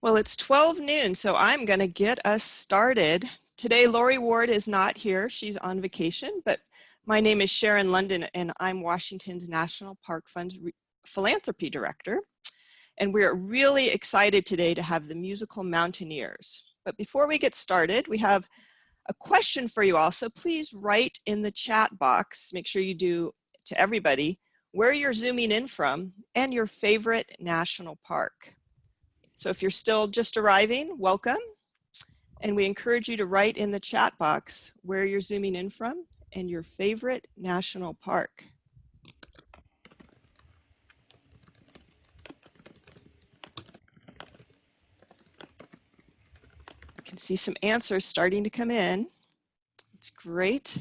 Well, it's 12 noon, so I'm going to get us started. Today, Lori Ward is not here. She's on vacation, but my name is Sharon London, and I'm Washington's National Park Fund's Philanthropy Director. And we're really excited today to have the musical Mountaineers. But before we get started, we have a question for you all. So please write in the chat box, make sure you do to everybody, where you're zooming in from and your favorite national park. So if you're still just arriving, welcome. And we encourage you to write in the chat box where you're zooming in from and your favorite national park. I can see some answers starting to come in. It's great.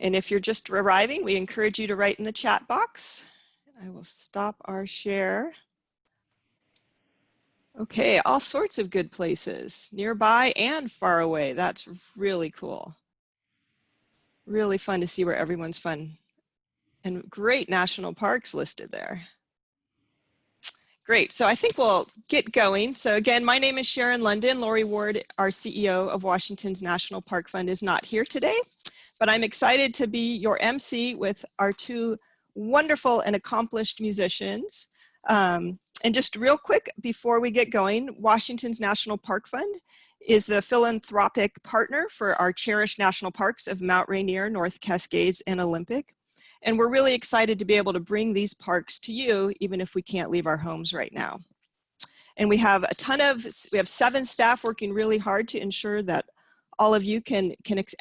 And if you're just arriving, we encourage you to write in the chat box. I will stop our share. Okay, all sorts of good places, nearby and far away. That's really cool. Really fun to see where everyone's fun. And great national parks listed there. Great, so I think we'll get going. So again, my name is Sharon London. Lori Ward, our CEO of Washington's National Park Fund, is not here today, but I'm excited to be your MC with our two wonderful and accomplished musicians. And just real quick before we get going, Washington's National Park Fund is the philanthropic partner for our cherished national parks of Mount Rainier, North Cascades, and Olympic. And we're really excited to be able to bring these parks to you, even if we can't leave our homes right now. And we have we have 7 staff working really hard to ensure that all of you can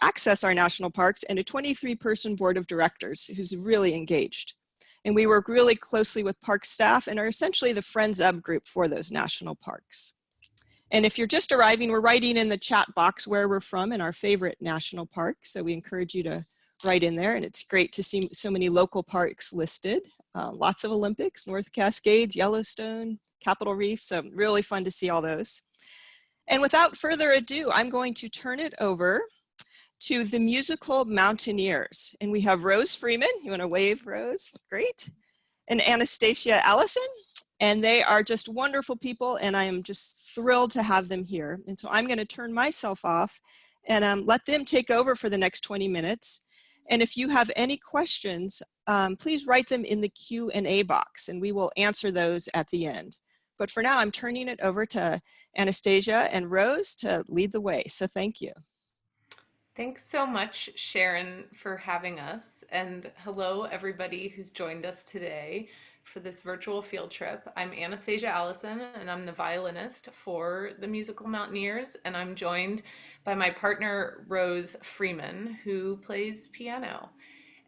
access our national parks, and a 23-person board of directors who's really engaged. And we work really closely with park staff and are essentially the Friends Of group for those national parks. And if you're just arriving, we're writing in the chat box where we're from and our favorite national park. So we encourage you to write in there, and it's great to see so many local parks listed. Lots of Olympics, North Cascades, Yellowstone, Capitol Reef, so really fun to see all those. And without further ado, I'm going to turn it over to the musical Mountaineers. And we have Rose Freeman. You want to wave, Rose? Great. And Anastasia Allison. And they are just wonderful people, and I am just thrilled to have them here. And so I'm going to turn myself off and let them take over for the next 20 minutes. And if you have any questions, please write them in the Q&A box, and we will answer those at the end. But for now, I'm turning it over to Anastasia and Rose to lead the way. So thank you. Thanks so much, Sharon, for having us. And hello, everybody who's joined us today for this virtual field trip. I'm Anastasia Allison, and I'm the violinist for the musical Mountaineers. And I'm joined by my partner, Rose Freeman, who plays piano.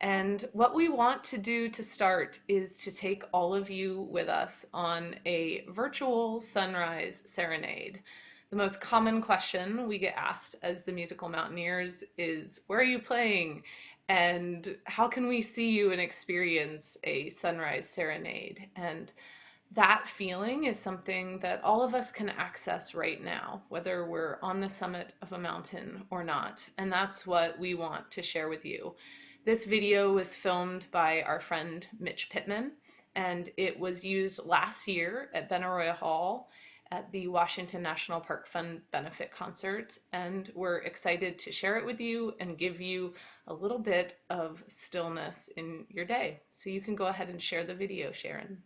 And what we want to do to start is to take all of you with us on a virtual sunrise serenade. The most common question we get asked as the musical Mountaineers is, where are you playing? And how can we see you and experience a sunrise serenade? And that feeling is something that all of us can access right now, whether we're on the summit of a mountain or not. And that's what we want to share with you. This video was filmed by our friend Mitch Pittman, and it was used last year at Benaroya Hall at the Washington National Park Fund benefit concert, and we're excited to share it with you and give you a little bit of stillness in your day. So you can go ahead and share the video, Sharon.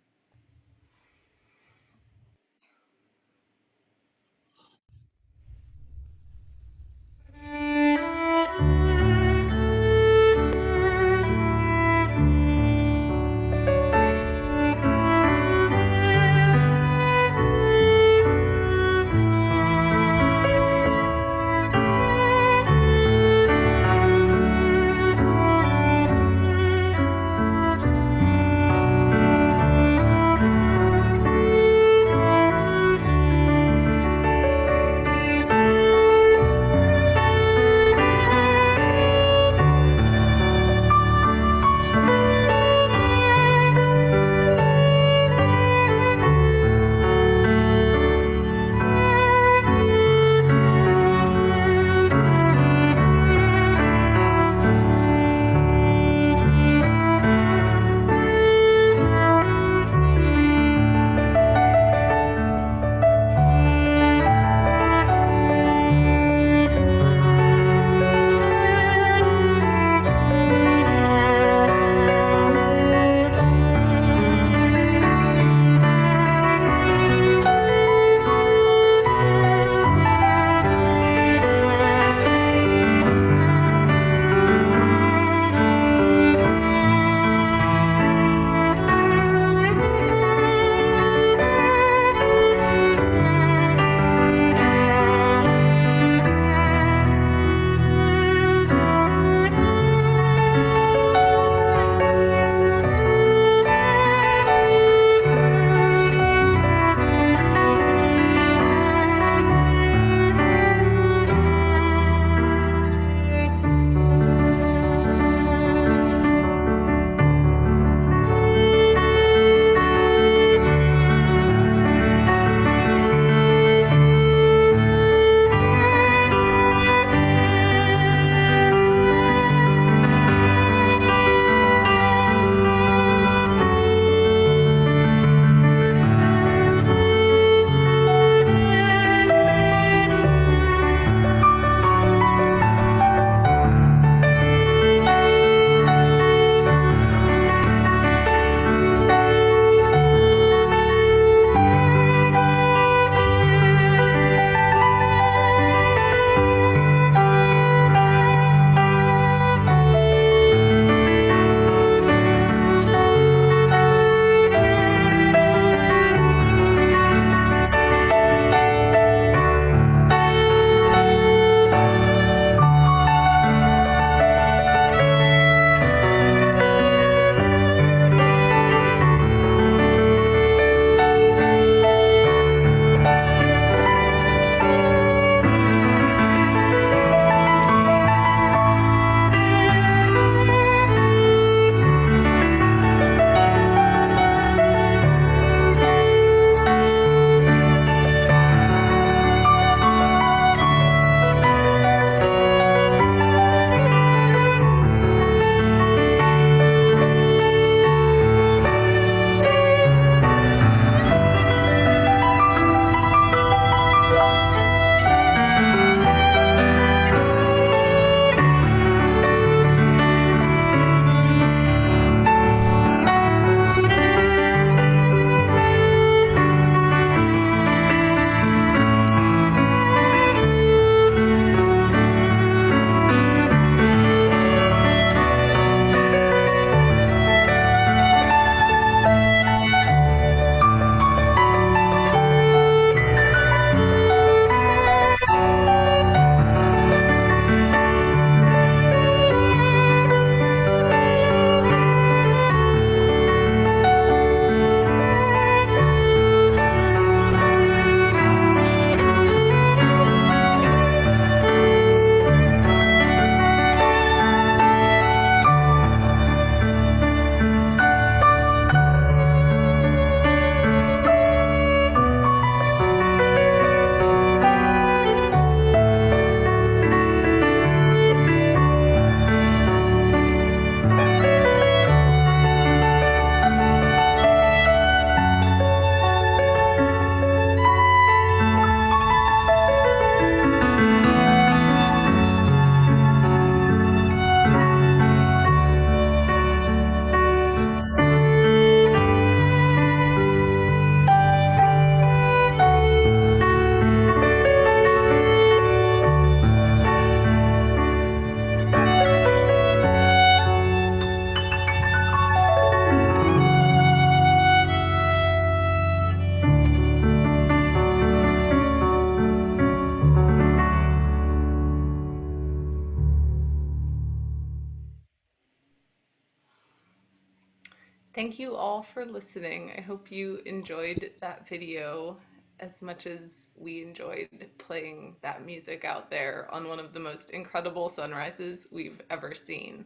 Thank you all for listening. I hope you enjoyed that video as much as we enjoyed playing that music out there on one of the most incredible sunrises we've ever seen.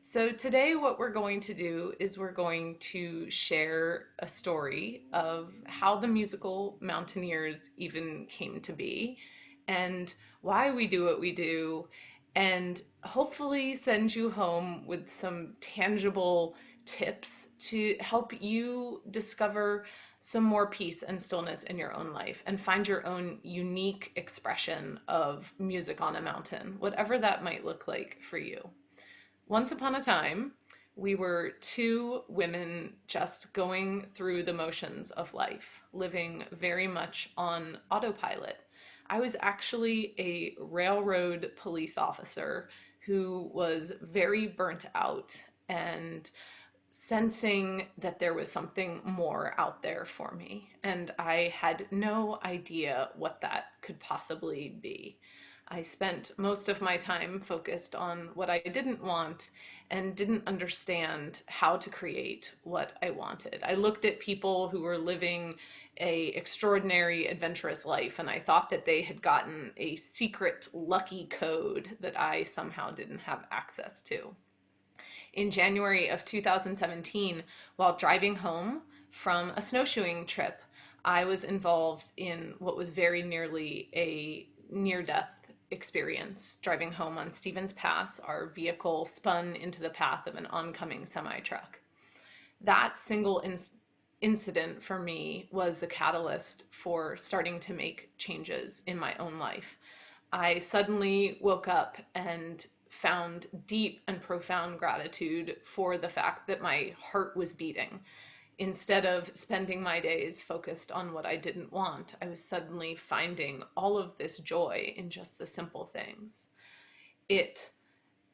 So, today, what we're going to do is we're going to share a story of how the musical Mountaineers even came to be and why we do what we do, and hopefully send you home with some tangible tips to help you discover some more peace and stillness in your own life and find your own unique expression of music on a mountain, whatever that might look like for you. Once upon a time, we were two women just going through the motions of life, living very much on autopilot. I was actually a railroad police officer who was very burnt out and sensing that there was something more out there for me. And I had no idea what that could possibly be. I spent most of my time focused on what I didn't want and didn't understand how to create what I wanted. I looked at people who were living a extraordinary adventurous life and I thought that they had gotten a secret lucky code that I somehow didn't have access to. In January of 2017, while driving home from a snowshoeing trip, I was involved in what was very nearly a near death experience. Driving home on Stevens Pass, our vehicle spun into the path of an oncoming semi truck. That single incident for me was the catalyst for starting to make changes in my own life. I suddenly woke up and found deep and profound gratitude for the fact that my heart was beating. Instead of spending my days focused on what I didn't want, I was suddenly finding all of this joy in just the simple things. It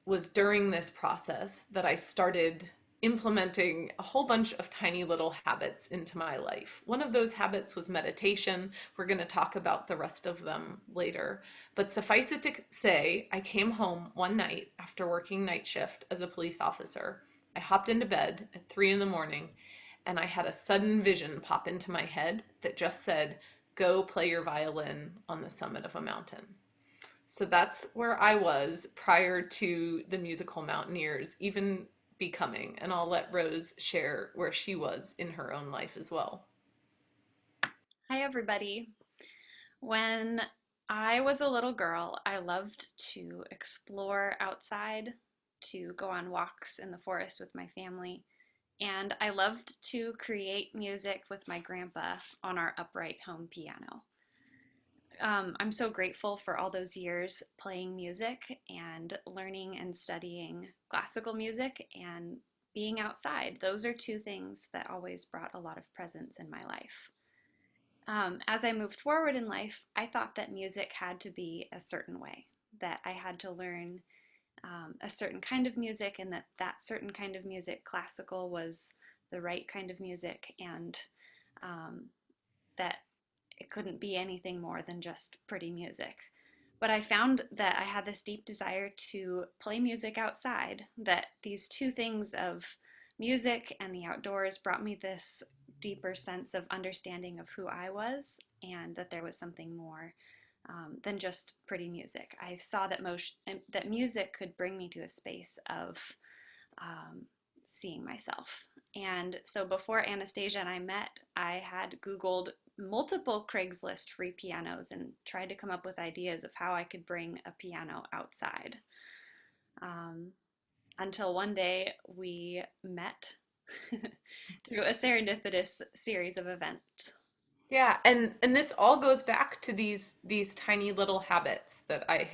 was during this process that I started implementing a whole bunch of tiny little habits into my life. One of those habits was meditation. We're going to talk about the rest of them later. But suffice it to say, I came home one night after working night shift as a police officer. I hopped into bed at 3 in the morning and I had a sudden vision pop into my head that just said, "Go play your violin on the summit of a mountain." So that's where I was prior to the musical Mountaineers even becoming. And I'll let Rose share where she was in her own life as well. Hi, everybody. When I was a little girl, I loved to explore outside, to go on walks in the forest with my family, and I loved to create music with my grandpa on our upright home piano. I'm so grateful for all those years playing music and learning and studying classical music and being outside. Those are two things that always brought a lot of presence in my life. As I moved forward in life, I thought that music had to be a certain way, that I had to learn a certain kind of music, and that certain kind of music, classical, was the right kind of music, and um, that it couldn't be anything more than just pretty music. But I found that I had this deep desire to play music outside, that these two things of music and the outdoors brought me this deeper sense of understanding of who I was, and that there was something more than just pretty music. I saw that music could bring me to a space of um, seeing myself. And so before Anastasia and I met, I had Googled multiple Craigslist free pianos and tried to come up with ideas of how I could bring a piano outside. Um, until one day we met through a serendipitous series of events. Yeah, and this all goes back to these tiny little habits that I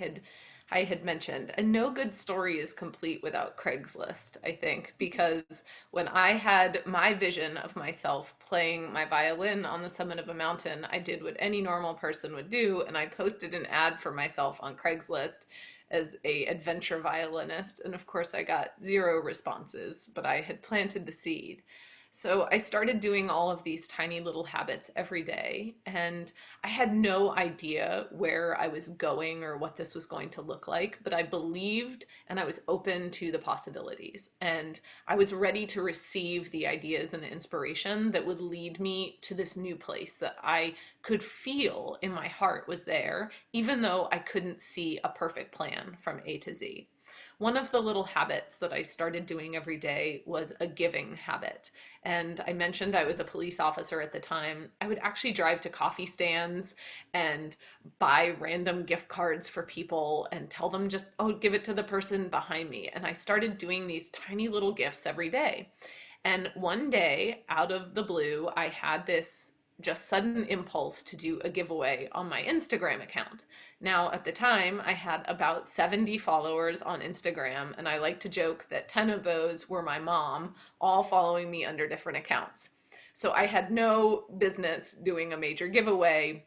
had mentioned. And no good story is complete without Craigslist, I think, because when I had my vision of myself playing my violin on the summit of a mountain, I did what any normal person would do, and I posted an ad for myself on Craigslist as a adventure violinist, and of course I got zero responses, but I had planted the seed. So I started doing all of these tiny little habits every day, and I had no idea where I was going or what this was going to look like, but I believed and I was open to the possibilities. And I was ready to receive the ideas and the inspiration that would lead me to this new place that I could feel in my heart was there, even though I couldn't see a perfect plan from A to Z. One of the little habits that I started doing every day was a giving habit. And I mentioned I was a police officer at the time. I would actually drive to coffee stands and buy random gift cards for people and tell them just, oh, give it to the person behind me. And I started doing these tiny little gifts every day. And one day, out of the blue, I had this just sudden impulse to do a giveaway on my Instagram account. Now, at the time, I had about 70 followers on Instagram, and I like to joke that 10 of those were my mom, all following me under different accounts. So I had no business doing a major giveaway,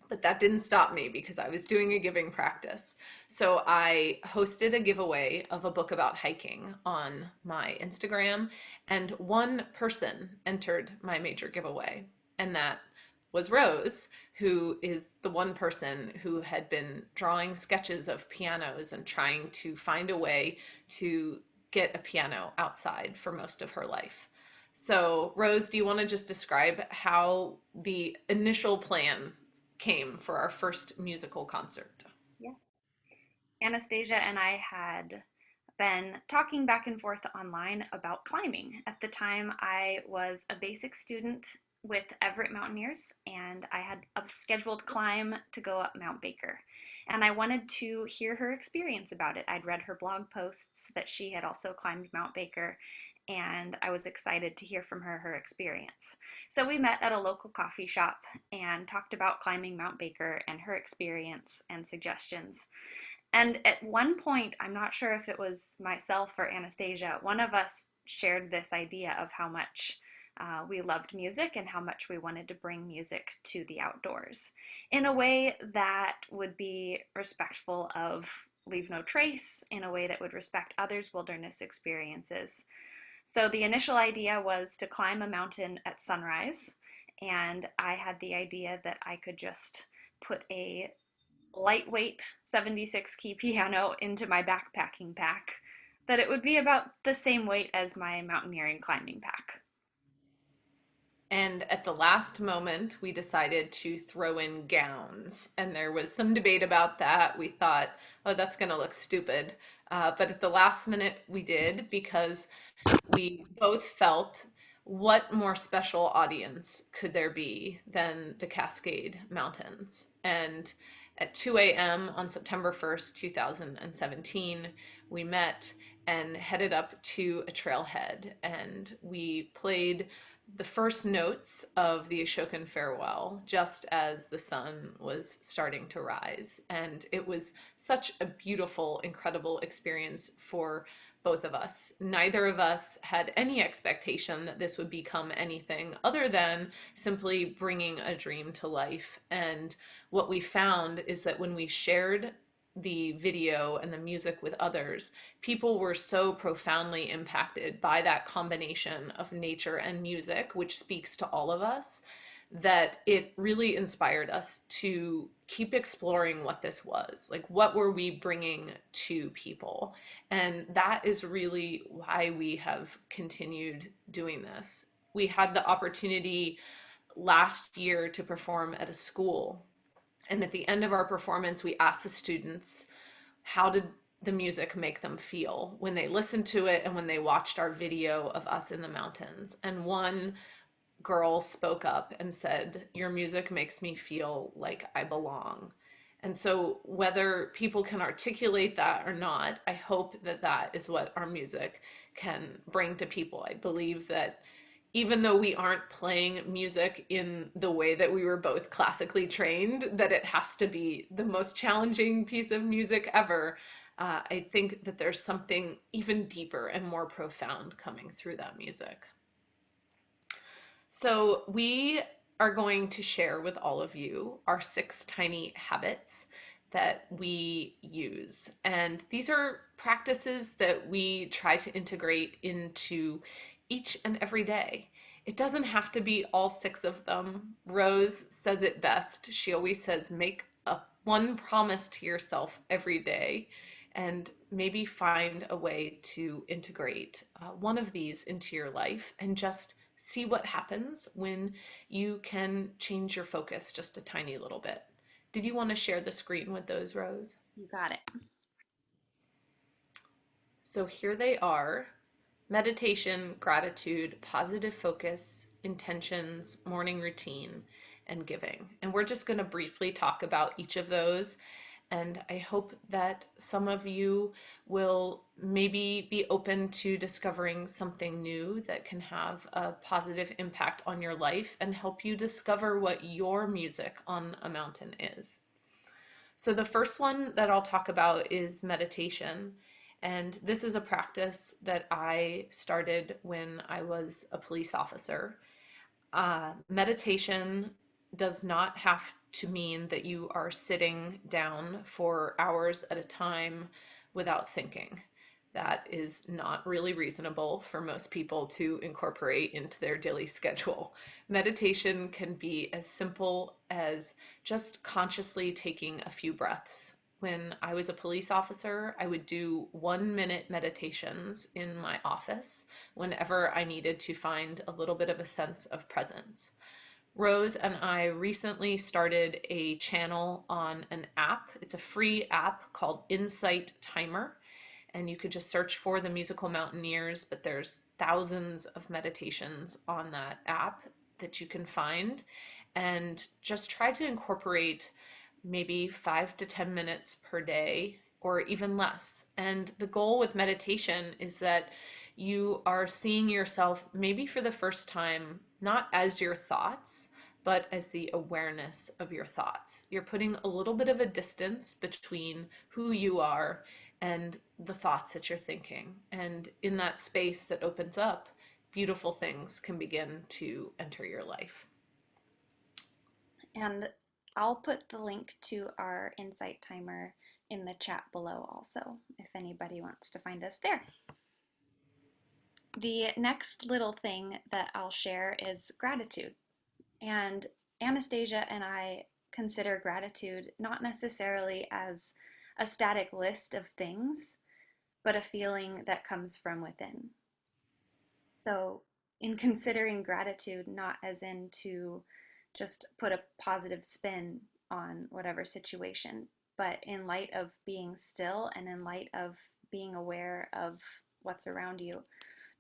but that didn't stop me because I was doing a giving practice. So I hosted a giveaway of a book about hiking on my Instagram, and one person entered my major giveaway, and that was Rose, who is the one person who had been drawing sketches of pianos and trying to find a way to get a piano outside for most of her life. So, Rose, do you want to just describe how the initial plan came for our first musical concert? Yes. Anastasia and I had been talking back and forth online about climbing. At the time, I was a basic student with Everett Mountaineers, and I had a scheduled climb to go up Mount Baker. And I wanted to hear her experience about it. I'd read her blog posts that she had also climbed Mount Baker, and I was excited to hear from her experience. So we met at a local coffee shop and talked about climbing Mount Baker and her experience and suggestions. And at one point, I'm not sure if it was myself or Anastasia, one of us shared this idea of how much we loved music and how much we wanted to bring music to the outdoors in a way that would be respectful of Leave No Trace, in a way that would respect others' wilderness experiences. So the initial idea was to climb a mountain at sunrise, and I had the idea that I could just put a lightweight 76 key piano into my backpacking pack, that it would be about the same weight as my mountaineering climbing pack. And at the last moment, we decided to throw in gowns. And there was some debate about that. We thought, oh, that's going to look stupid. But at the last minute, we did because we both felt what more special audience could there be than the Cascade Mountains? And at 2 a.m. on September 1st, 2017, we met and headed up to a trailhead, and we played the first notes of the Ashokan Farewell just as the sun was starting to rise. And it was such a beautiful, incredible experience for both of us. Neither of us had any expectation that this would become anything other than simply bringing a dream to life. And what we found is that when we shared the video and the music with others, people were so profoundly impacted by that combination of nature and music, which speaks to all of us, that it really inspired us to keep exploring what this was. Like, what were we bringing to people? And that is really why we have continued doing this. We had the opportunity last year to perform at a school. And at the end of our performance, we asked the students, how did the music make them feel when they listened to it and when they watched our video of us in the mountains? And one girl spoke up and said, your music makes me feel like I belong. And so whether people can articulate that or not, I hope that that is what our music can bring to people. I believe that even though we aren't playing music in the way that we were both classically trained, that it has to be the most challenging piece of music ever. I think that there's something even deeper and more profound coming through that music. So we are going to share with all of you our 6 tiny habits that we use. And these are practices that we try to integrate into each and every day. It doesn't have to be all 6 of them. Rose says it best. She always says, make one promise to yourself every day and maybe find a way to integrate one of these into your life and just see what happens when you can change your focus just a tiny little bit. Did you want to share the screen with those, Rose? You got it. So here they are: meditation, gratitude, positive focus, intentions, morning routine, and giving. And we're just going to briefly talk about each of those. And I hope that some of you will maybe be open to discovering something new that can have a positive impact on your life and help you discover what your music on a mountain is. So the first one that I'll talk about is meditation. And this is a practice that I started when I was a police officer. Meditation does not have to mean that you are sitting down for hours at a time without thinking. That is not really reasonable for most people to incorporate into their daily schedule. Meditation can be as simple as just consciously taking a few breaths. When I was a police officer, I would do 1-minute meditations in my office whenever I needed to find a little bit of a sense of presence. Rose and I recently started a channel on an app. It's a free app called Insight Timer, and you could just search for the musical Mountaineers, but there's thousands of meditations on that app that you can find, and just try to incorporate maybe 5 to 10 minutes per day or even less. And the goal with meditation is that you are seeing yourself maybe for the first time, not as your thoughts, but as the awareness of your thoughts. You're putting a little bit of a distance between who you are and the thoughts that you're thinking. And in that space that opens up, beautiful things can begin to enter your life. And I'll put the link to our Insight Timer in the chat below also, if anybody wants to find us there. The next little thing that I'll share is gratitude. And Anastasia and I consider gratitude not necessarily as a static list of things, but a feeling that comes from within. So, in considering gratitude not as in to just put a positive spin on whatever situation, but in light of being still and in light of being aware of what's around you,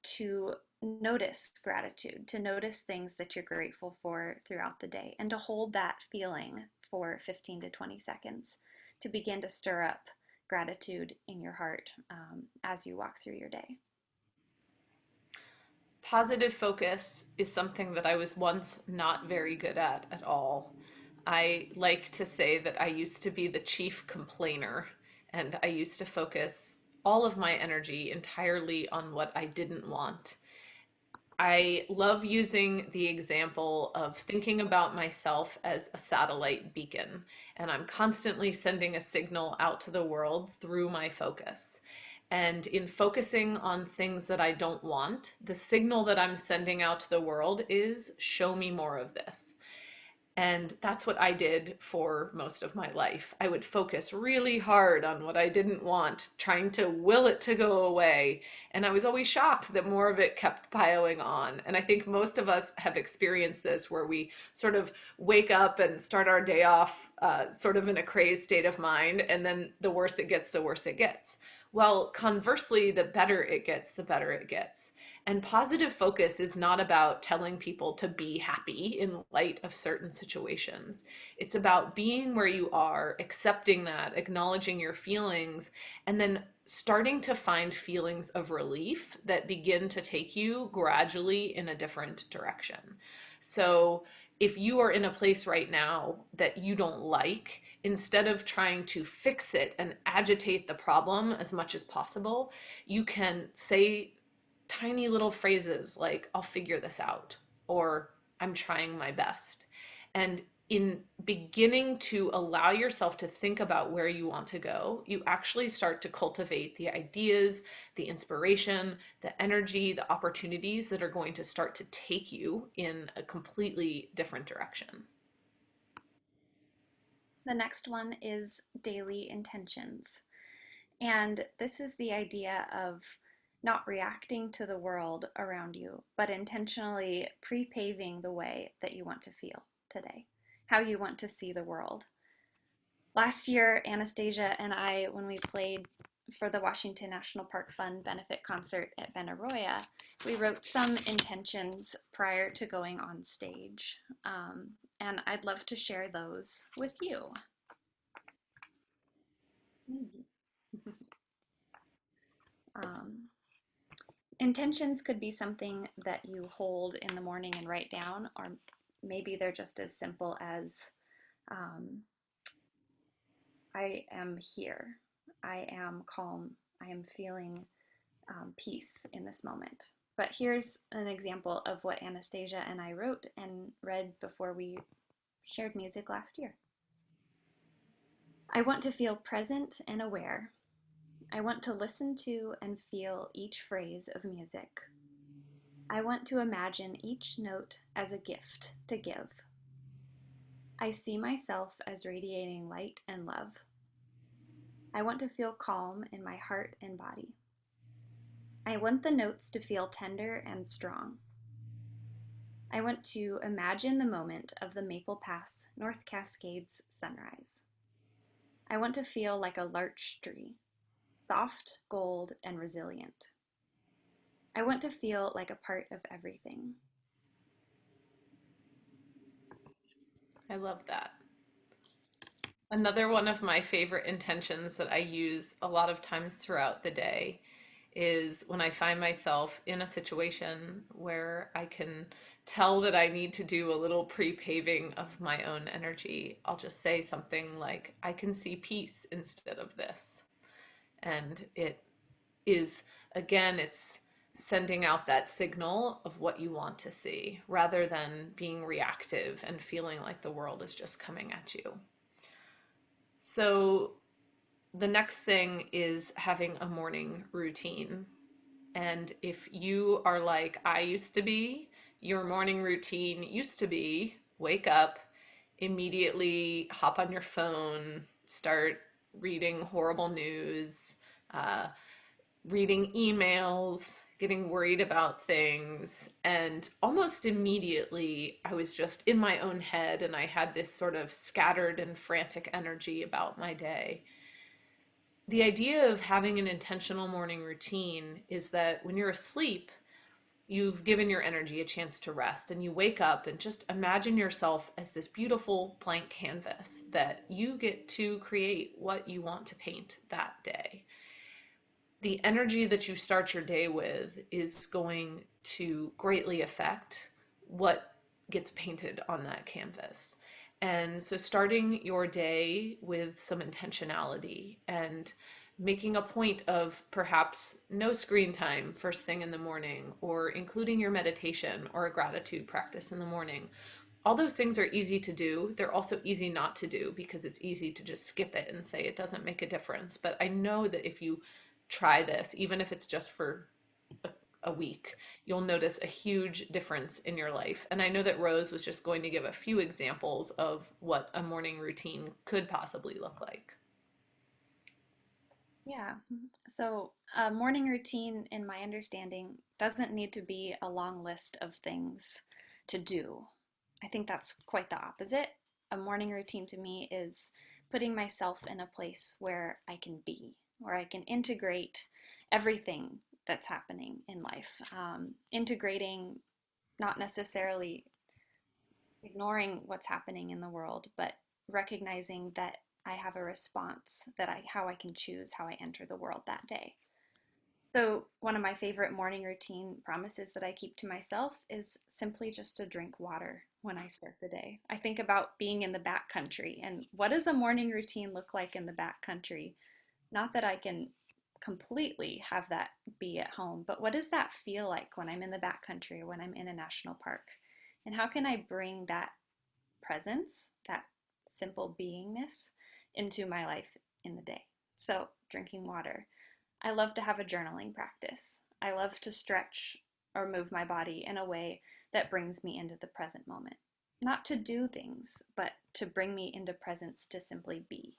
to notice gratitude, to notice things that you're grateful for throughout the day, and to hold that feeling for 15 to 20 seconds to begin to stir up gratitude in your heart as you walk through your day. Positive focus is something that I was once not very good at all. I like to say that I used to be the chief complainer, and I used to focus all of my energy entirely on what I didn't want. I love using the example of thinking about myself as a satellite beacon, and I'm constantly sending a signal out to the world through my focus. And in focusing on things that I don't want, the signal that I'm sending out to the world is, show me more of this. And that's what I did for most of my life. I would focus really hard on what I didn't want, trying to will it to go away. And I was always shocked that more of it kept piling on. And I think most of us have experienced this, where we sort of wake up and start our day off sort of in a crazed state of mind. And then the worse it gets, the worse it gets. Well, conversely, the better it gets, the better it gets. And positive focus is not about telling people to be happy in light of certain situations. It's about being where you are, accepting that, acknowledging your feelings, and then starting to find feelings of relief that begin to take you gradually in a different direction. So if you are in a place right now that you don't like, instead of trying to fix it and agitate the problem as much as possible, you can say tiny little phrases like, I'll figure this out, or I'm trying my best. And in beginning to allow yourself to think about where you want to go, you actually start to cultivate the ideas, the inspiration, the energy, the opportunities that are going to start to take you in a completely different direction. The next one is daily intentions. And this is the idea of not reacting to the world around you, but intentionally pre-paving the way that you want to feel today, how you want to see the world. Last year, Anastasia and I, when we played for the Washington National Park Fund benefit concert at Benaroya, we wrote some intentions prior to going on stage. And I'd love to share those with you. Intentions could be something that you hold in the morning and write down, or maybe they're just as simple as I am here, I am calm, I am feeling peace in this moment. But here's an example of what Anastasia and I wrote and read before we shared music last year. I want to feel present and aware. I want to listen to and feel each phrase of music. I want to imagine each note as a gift to give. I see myself as radiating light and love. I want to feel calm in my heart and body. I want the notes to feel tender and strong. I want to imagine the moment of the Maple Pass North Cascades sunrise. I want to feel like a larch tree, soft, gold, and resilient. I want to feel like a part of everything. I love that. Another one of my favorite intentions that I use a lot of times throughout the day is when I find myself in a situation where I can tell that I need to do a little pre-paving of my own energy. I'll just say something like, I can see peace instead of this. And it is, again, it's sending out that signal of what you want to see rather than being reactive and feeling like the world is just coming at you. So the next thing is having a morning routine. And if you are like I used to be, your morning routine used to be wake up, immediately hop on your phone, start reading horrible news, uh, reading emails, getting worried about things. And almost immediately, I was just in my own head and I had this sort of scattered and frantic energy about my day. The idea of having an intentional morning routine is that when you're asleep, you've given your energy a chance to rest and you wake up and just imagine yourself as this beautiful blank canvas that you get to create what you want to paint that day. The energy that you start your day with is going to greatly affect what gets painted on that canvas. And so starting your day with some intentionality and making a point of perhaps no screen time first thing in the morning, or including your meditation or a gratitude practice in the morning. All those things are easy to do. They're also easy not to do because it's easy to just skip it and say it doesn't make a difference. But I know that if you try this, even if it's just for a week, you'll notice a huge difference in your life. And I know that Rose was just going to give a few examples of what a morning routine could possibly look like. Yeah, so a morning routine, in my understanding, doesn't need to be a long list of things to do. I think that's quite the opposite. A morning routine to me is putting myself in a place where I can be, where I can integrate everything that's happening in life. Integrating, not necessarily ignoring what's happening in the world, but recognizing that I have a response, how I can choose how I enter the world that day. So one of my favorite morning routine promises that I keep to myself is simply just to drink water when I start the day. I think about being in the backcountry and what does a morning routine look like in the backcountry? Not that I can completely have that be at home, but what does that feel like when I'm in the backcountry or when I'm in a national park? And how can I bring that presence, that simple beingness, into my life in the day. So, drinking water. I love to have a journaling practice. I love to stretch or move my body in a way that brings me into the present moment. Not to do things, but to bring me into presence to simply be.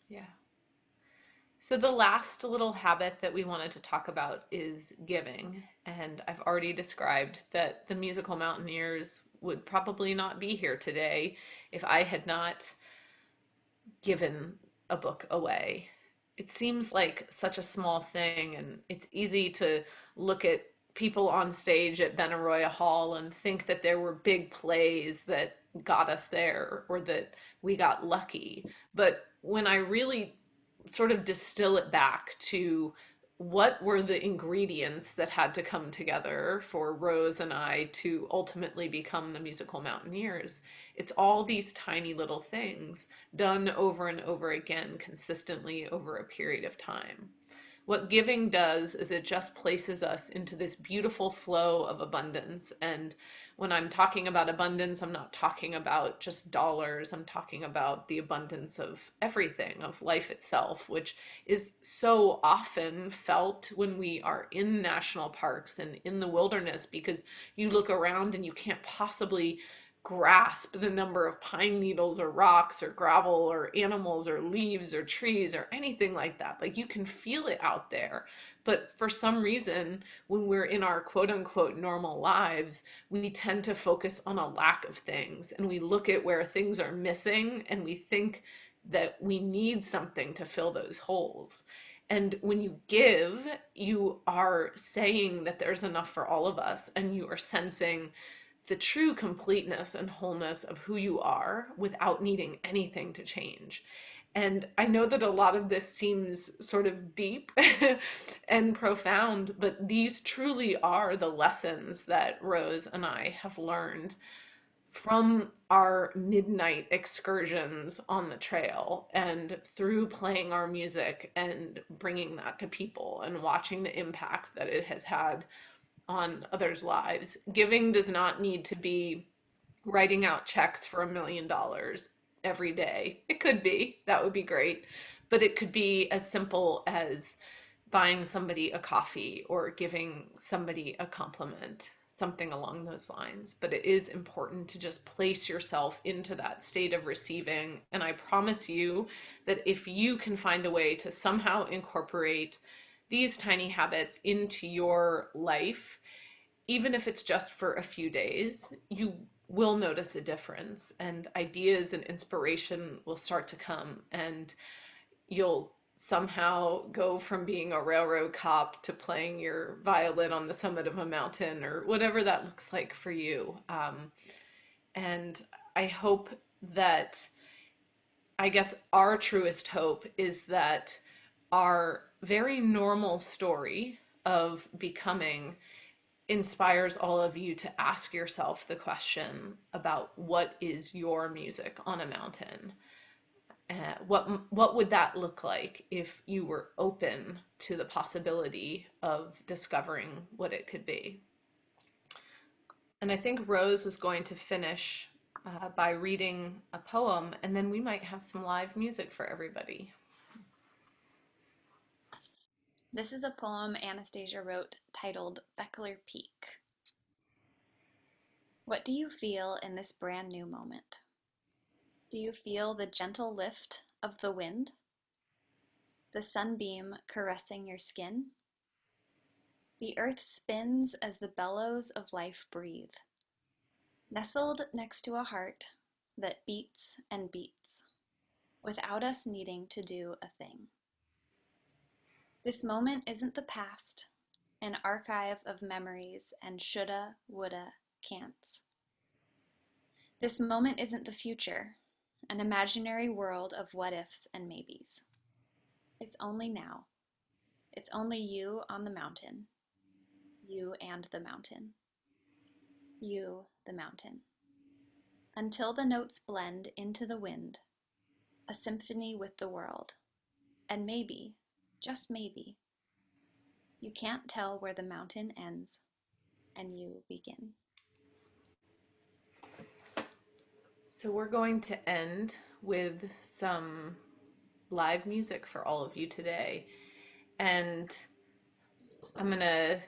Yeah. So the last little habit that we wanted to talk about is giving. And I've already described that the musical Mountaineers would probably not be here today if I had not given a book away. It seems like such a small thing, and it's easy to look at people on stage at Benaroya Hall and think that there were big plays that got us there or that we got lucky. But when I really sort of distill it back to what were the ingredients that had to come together for Rose and I to ultimately become the musical Mountaineers, it's all these tiny little things done over and over again consistently over a period of time. What giving does is it just places us into this beautiful flow of abundance. And when I'm talking about abundance, I'm not talking about just dollars. I'm talking about the abundance of everything, of life itself, which is so often felt when we are in national parks and in the wilderness, because you look around and you can't possibly grasp the number of pine needles or rocks or gravel or animals or leaves or trees or anything like that. Like, you can feel it out there. But for some reason, when we're in our quote unquote normal lives, we tend to focus on a lack of things, and we look at where things are missing and we think that we need something to fill those holes. And when you give, you are saying that there's enough for all of us, and you are sensing the true completeness and wholeness of who you are without needing anything to change. And I know that a lot of this seems sort of deep and profound, but these truly are the lessons that Rose and I have learned from our midnight excursions on the trail and through playing our music and bringing that to people and watching the impact that it has had on others' lives. Giving does not need to be writing out checks for $1 million every day. It could be, that would be great, but it could be as simple as buying somebody a coffee or giving somebody a compliment, something along those lines. But it is important to just place yourself into that state of receiving. And I promise you that if you can find a way to somehow incorporate these tiny habits into your life, even if it's just for a few days, you will notice a difference, and ideas and inspiration will start to come, and you'll somehow go from being a railroad cop to playing your violin on the summit of a mountain, or whatever that looks like for you. And I hope that, I guess our truest hope is that our very normal story of becoming inspires all of you to ask yourself the question about what is your music on a mountain. What would that look like if you were open to the possibility of discovering what it could be? And I think Rose was going to finish by reading a poem, and then we might have some live music for everybody. This is a poem Anastasia wrote titled Beckler Peak. What do you feel in this brand new moment? Do you feel the gentle lift of the wind? The sunbeam caressing your skin? The earth spins as the bellows of life breathe, nestled next to a heart that beats and beats, without us needing to do a thing. This moment isn't the past, an archive of memories and shoulda, woulda, can'ts. This moment isn't the future, an imaginary world of what ifs and maybes. It's only now. It's only you on the mountain. You and the mountain. You, the mountain. Until the notes blend into the wind, a symphony with the world. And maybe, just maybe, you can't tell where the mountain ends and you begin. So we're going to end with some live music for all of you today. And I'm gonna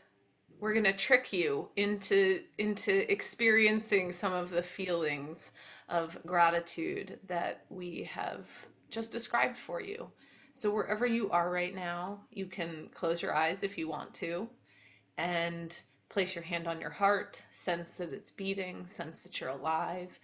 we're gonna trick you into experiencing some of the feelings of gratitude that we have just described for you. So wherever you are right now, you can close your eyes if you want to, and place your hand on your heart, sense that it's beating, sense that you're alive,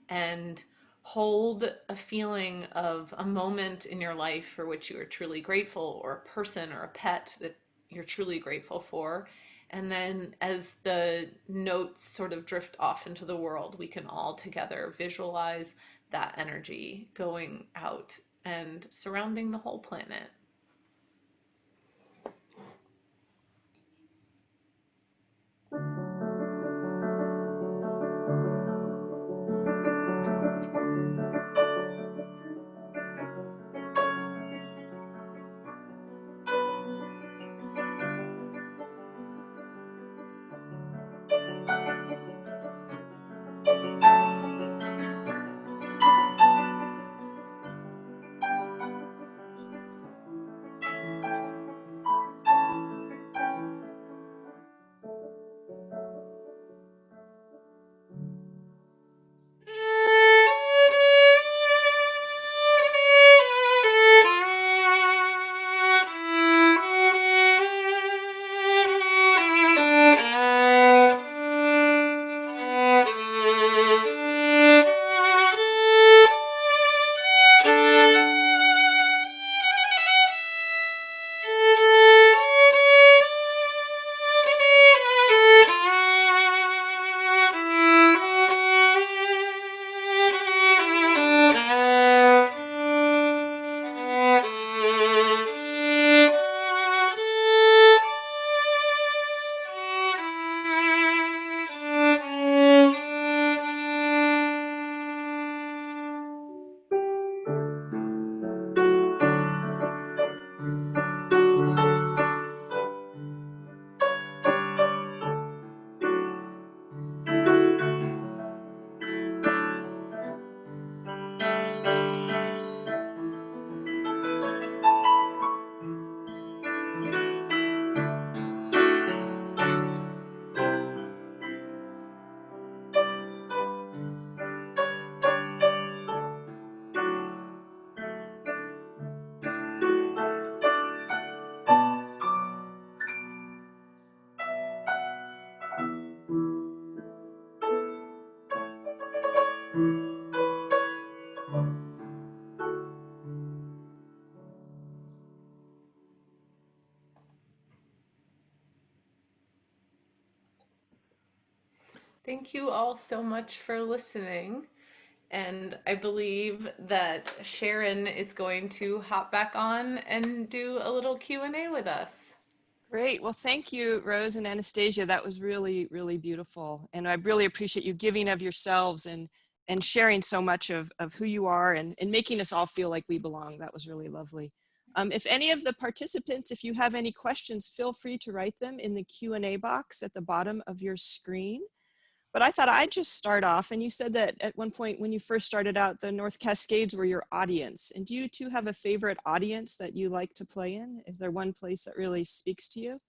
and hold a feeling of a moment in your life for which you are truly grateful, or a person or a pet that you're truly grateful for. And then as the notes sort of drift off into the world, we can all together visualize that energy going out and surrounding the whole planet. Thank you all so much for listening. And I believe that Sharon is going to hop back on and do a little Q&A with us. Great. Well, thank you, Rose and Anastasia. That was really, really beautiful. And I really appreciate you giving of yourselves and sharing so much of who you are and making us all feel like we belong. That was really lovely. If any of the participants, if you have any questions, feel free to write them in the Q&A box at the bottom of your screen. But I thought I'd just start off. And you said that at one point when you first started out, the North Cascades were your audience. And do you two have a favorite audience that you like to play in? Is there one place that really speaks to you?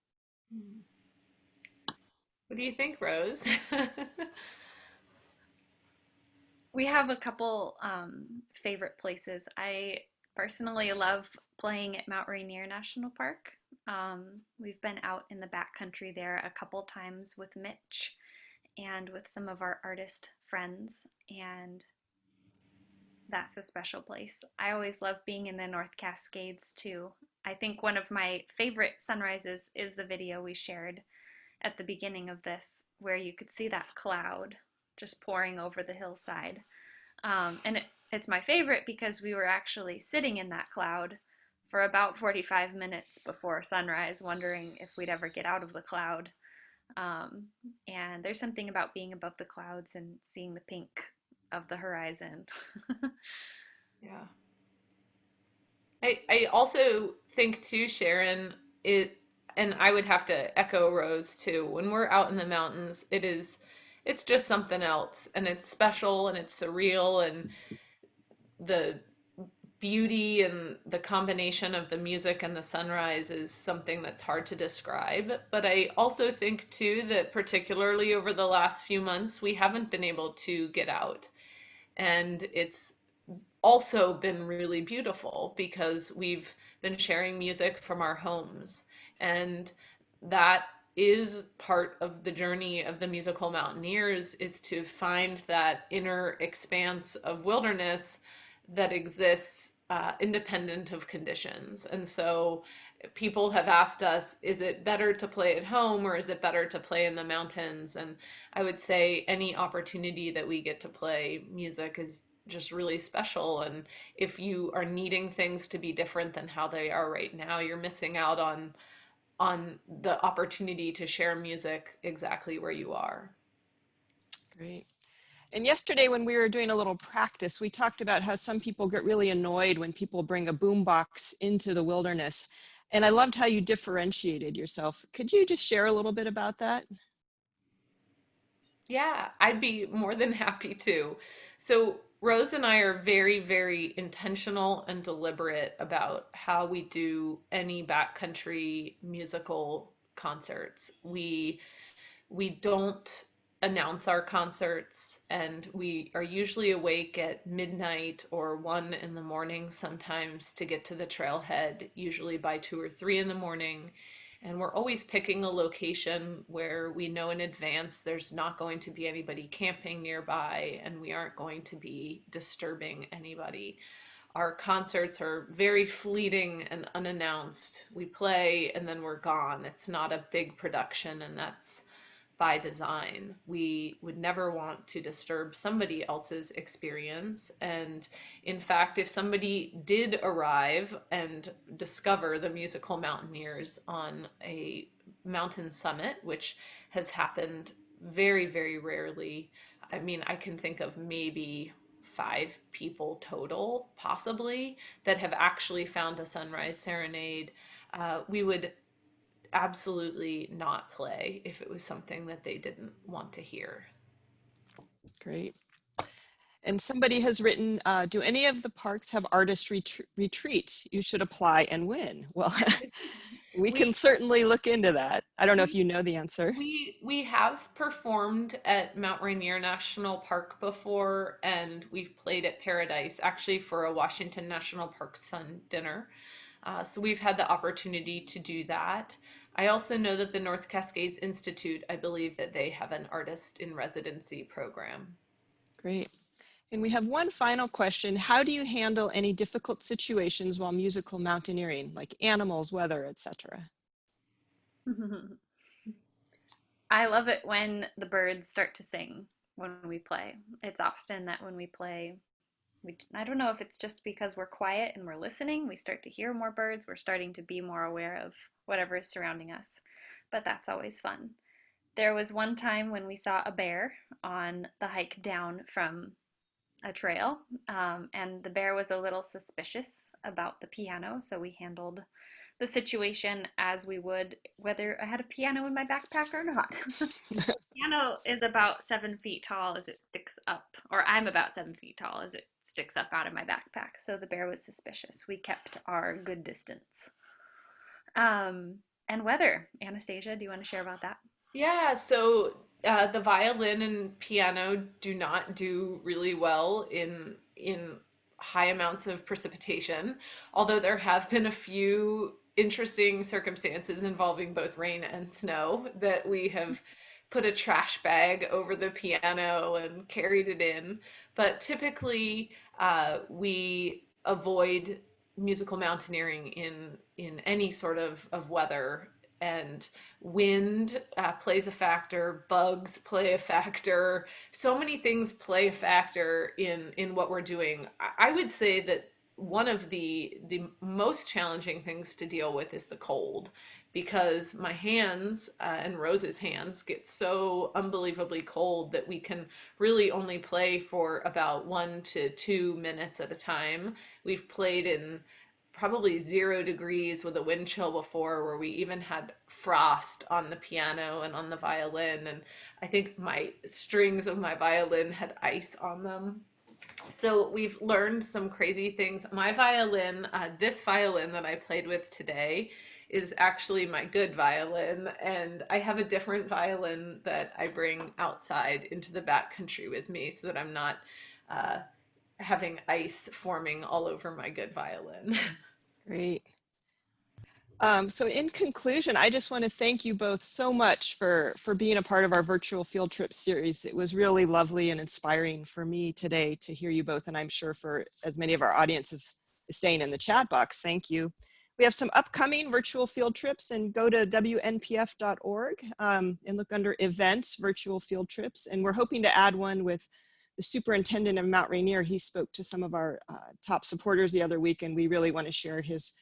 What do you think, Rose? We have a couple favorite places. I personally love playing at Mount Rainier National Park. We've been out in the backcountry there a couple times with Mitch and with some of our artist friends, and that's a special place. I always love being in the North Cascades too. I think one of my favorite sunrises is the video we shared at the beginning of this, where you could see that cloud just pouring over the hillside. It's my favorite because we were actually sitting in that cloud for about 45 minutes before sunrise, wondering if we'd ever get out of the cloud. And there's something about being above the clouds and seeing the pink of the horizon. Yeah. I also think too, Sharon, and I would have to echo Rose too, when we're out in the mountains, it is it's just something else, and it's special and it's surreal, and the beauty and the combination of the music and the sunrise is something that's hard to describe. But I also think too that particularly over the last few months we haven't been able to get out, and it's also been really beautiful because we've been sharing music from our homes. And that is part of the journey of the musical Mountaineers, is to find that inner expanse of wilderness that exists independent of conditions. And so people have asked us, is it better to play at home or is it better to play in the mountains? And I would say any opportunity that we get to play music is just really special. And if you are needing things to be different than how they are right now, you're missing out on the opportunity to share music exactly where you are. Great. And yesterday when we were doing a little practice, we talked about how some people get really annoyed when people bring a boombox into the wilderness. And I loved how you differentiated yourself. Could you just share a little bit about that? Yeah, I'd be more than happy to. So, Rose and I are very, very intentional and deliberate about how we do any backcountry musical concerts. We don't announce our concerts, and we are usually awake at midnight or 1 in the morning sometimes to get to the trailhead, usually by 2 or 3 in the morning. And we're always picking a location where we know in advance there's not going to be anybody camping nearby and we aren't going to be disturbing anybody. Our concerts are very fleeting and unannounced. We play and then we're gone. It's not a big production, and that's by design. We would never want to disturb somebody else's experience. And in fact, if somebody did arrive and discover the musical Mountaineers on a mountain summit, which has happened very, very rarely, I mean, I can think of maybe 5 people total, possibly, that have actually found a sunrise serenade. We would absolutely not play if it was something that they didn't want to hear. Great. And somebody has written, do any of the parks have artist retreats? You should apply and win. Well, we can We certainly look into that. I don't know if we you know the answer. we have performed at Mount Rainier National Park before, and we've played at Paradise actually for a Washington National Parks Fund dinner. So we've had the opportunity to do that. I also know that the North Cascades Institute, I believe that they have an artist in residency program. Great. And we have one final question. How do you handle any difficult situations while musical mountaineering, like animals, weather, etc.? I love it when the birds start to sing when we play. It's often that when we play, I don't know if it's just because we're quiet and we're listening, we start to hear more birds, we're starting to be more aware of whatever is surrounding us. But that's always fun. There was one time when we saw a bear on the hike down from a trail, and the bear was a little suspicious about the piano, so we handled the situation as we would whether I had a piano in my backpack or not. Piano is about 7 feet tall as it sticks up, or I'm about 7 feet tall as it sticks up out of my backpack. So the bear was suspicious. We kept our good distance. And weather, Anastasia, do you want to share about that? Yeah, so the violin and piano do not do really well in high amounts of precipitation, although there have been a few interesting circumstances involving both rain and snow that we have put a trash bag over the piano and carried it in. But typically, we avoid musical mountaineering in any sort of weather, and wind plays a factor, bugs play a factor, so many things play a factor in what we're doing. I would say that one of the most challenging things to deal with is the cold, because my hands and Rose's hands get so unbelievably cold that we can really only play for about 1 to 2 minutes at a time. We've played in probably 0 degrees with a wind chill before, where we even had frost on the piano and on the violin. And I think my strings of my violin had ice on them. So we've learned some crazy things. My violin, this violin that I played with today, is actually my good violin, and I have a different violin that I bring outside into the backcountry with me so that I'm not uh, having ice forming all over my good violin. Great. So in conclusion, I just want to thank you both so much for being a part of our virtual field trip series. It was really lovely and inspiring for me today to hear you both, and I'm sure for as many of our audiences is saying in the chat box, thank you. We have some upcoming virtual field trips, and go to wnpf.org and look under events, virtual field trips, and we're hoping to add one with the superintendent of Mount Rainier. He spoke to some of our top supporters the other week, and we really want to share his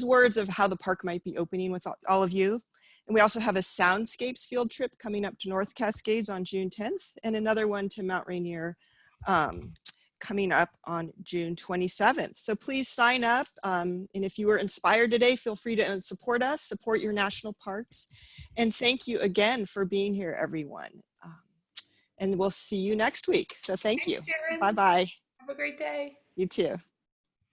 words of how the park might be opening with all of you. And we also have a soundscapes field trip coming up to North Cascades on June 10th, and another one to Mount Rainier coming up on June 27th. So please sign up. And if you were inspired today, feel free to support us, support your national parks. And thank you again for being here, everyone. And we'll see you next week. So thank you. Thanks, Sharon. Bye-bye. Have a great day. You too.